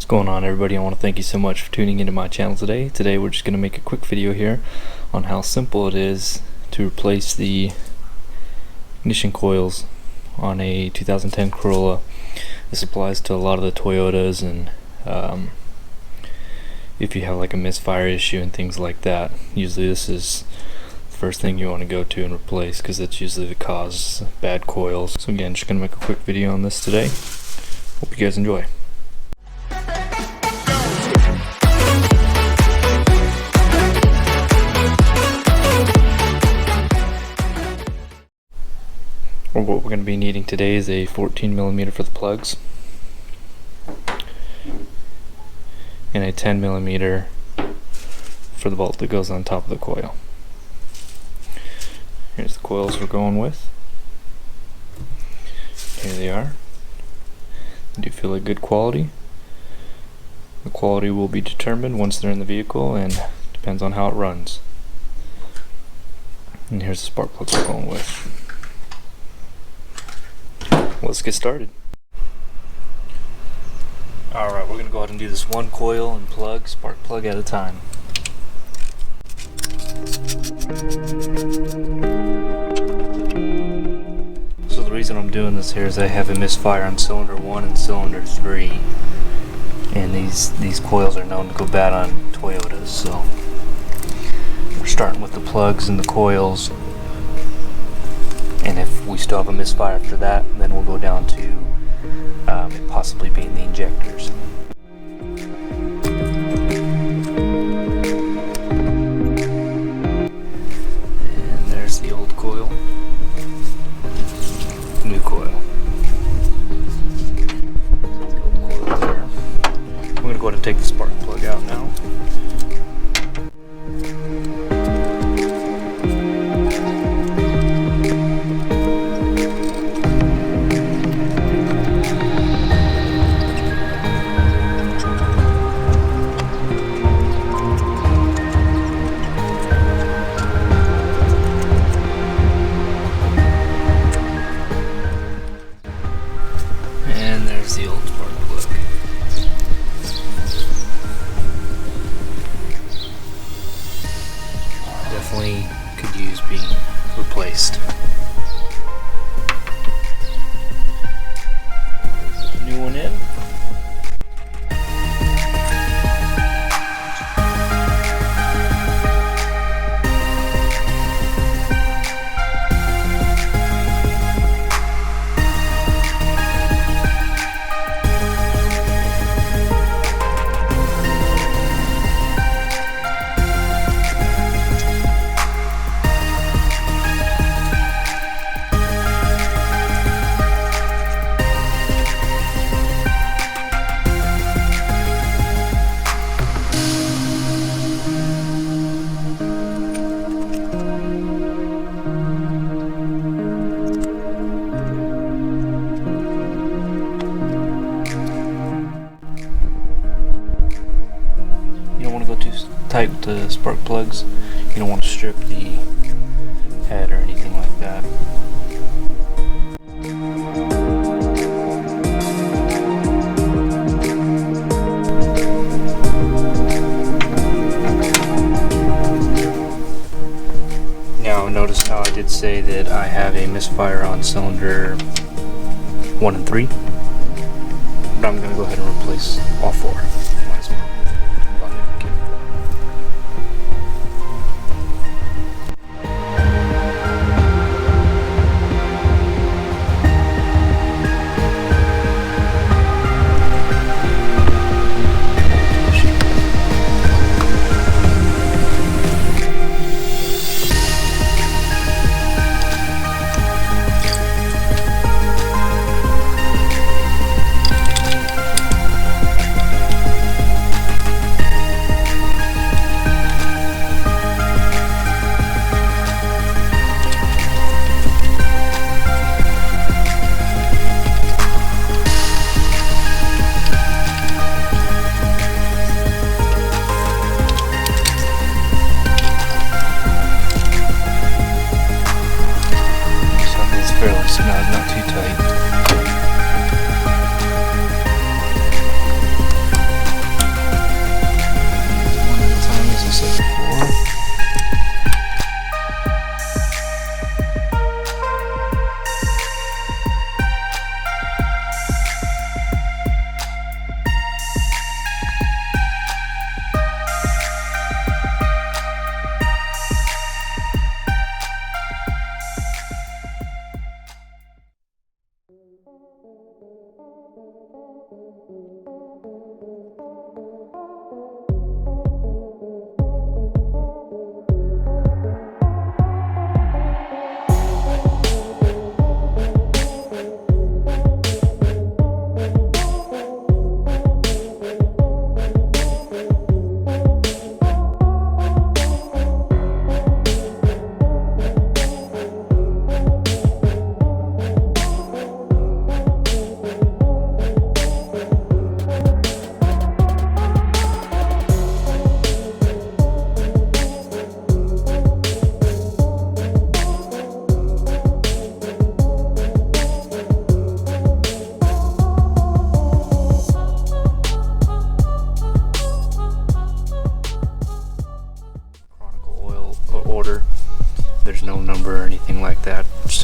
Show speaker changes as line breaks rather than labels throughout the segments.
What's going on, everybody? I want to thank you so much for tuning into my channel today. Today we're just going to make a quick video here on how simple it is to replace the ignition coils on a 2010 Corolla. This applies to a lot of the Toyotas, and if you have like a misfire issue and things like that, usually this is the first thing you want to go to and replace, because that's usually the cause of bad coils. So again, just going to make a quick video on this today. Hope you guys enjoy. What we're going to be needing today is a 14mm for the plugs and a 10mm for the bolt that goes on top of the coil. Here's the coils we're going with. Here they are. They do feel like good quality. The quality will be determined once they're in the vehicle and depends on how it runs. And here's the spark plugs we're going with. Let's get started. Alright, we're going to go ahead and do this one coil and plug, spark plug at a time. So the reason I'm doing this here is I have a misfire on cylinder 1 and cylinder 3. And these coils are known to go bad on Toyotas, so we're starting with the plugs and the coils. And if we still have a misfire after that, then we'll go down to it possibly being the injectors. And there's the old coil. New coil. The old coil there. I'm going to go ahead and take the spark plug out now. And there's the old spark plug. Definitely could use being replaced. Put the new one in. Tight with the spark plugs. You don't want to strip the head or anything like that. Now notice how I did say that I have a misfire on cylinder 1 and 3, but I'm going to go ahead and replace all 4. Might as well.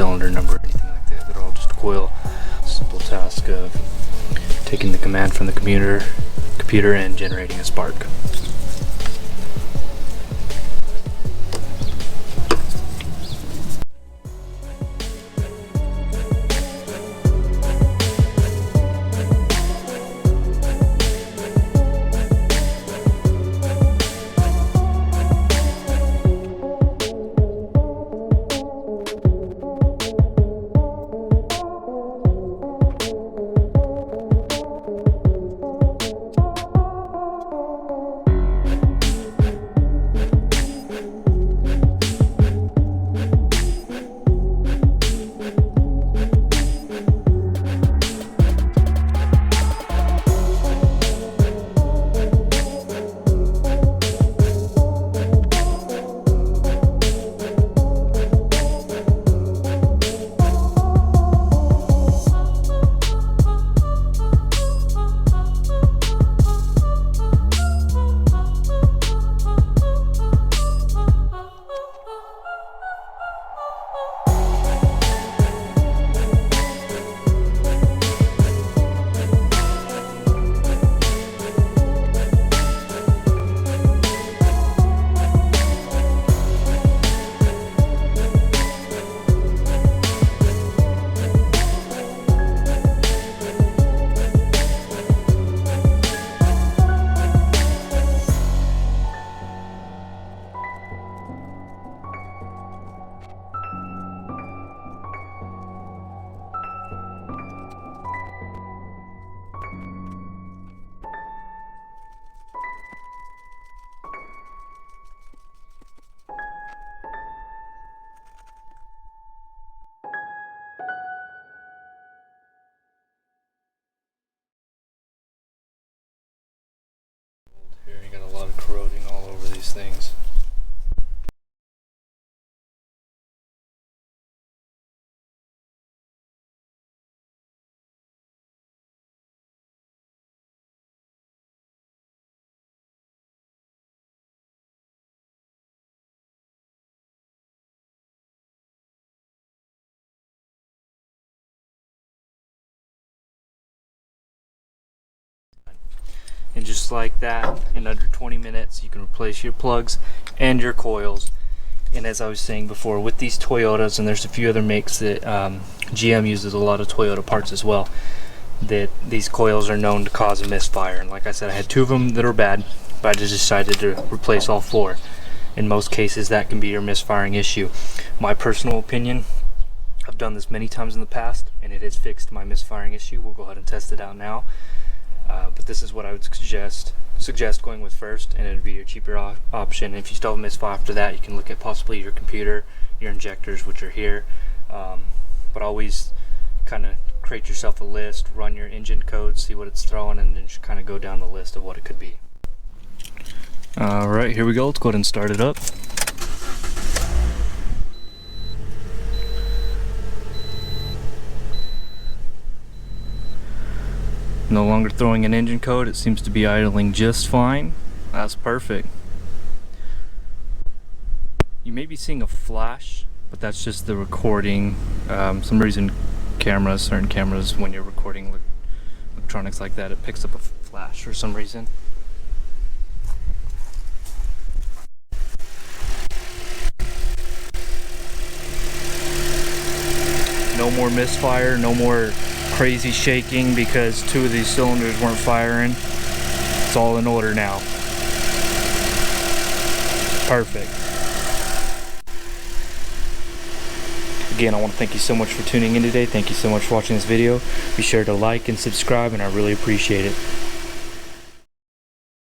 cylinder number or anything like that. They're all just a coil. Simple task of taking the command from the computer and generating a spark. Here you got a lot of corroding all over these things. And just like that, in under 20 minutes, you can replace your plugs and your coils. And as I was saying before, with these Toyotas, and there's a few other makes that GM uses a lot of Toyota parts as well, that these coils are known to cause a misfire. And like I said, I had 2 of them that are bad, but I just decided to replace all 4. In most cases, that can be your misfiring issue. My personal opinion, I've done this many times in the past, and it has fixed my misfiring issue. We'll go ahead and test it out now. But this is what I would suggest going with first, and it would be your cheaper option. If you still have a misfire after that, you can look at possibly your computer, your injectors, which are here. But always kind of create yourself a list, run your engine code, see what it's throwing, and then just kind of go down the list of what it could be. Alright, here we go. Let's go ahead and start it up. No longer throwing an engine code. It seems to be idling just fine. That's perfect. You may be seeing a flash, but that's just the recording. Some reason certain cameras, when you're recording electronics like that, it picks up a flash for some reason. No more misfire, no more crazy shaking because 2 of these cylinders weren't firing. It's all in order now. Perfect. Again, I want to thank you so much for tuning in today. Thank you so much for watching this video. Be sure to like and subscribe, and I really appreciate it.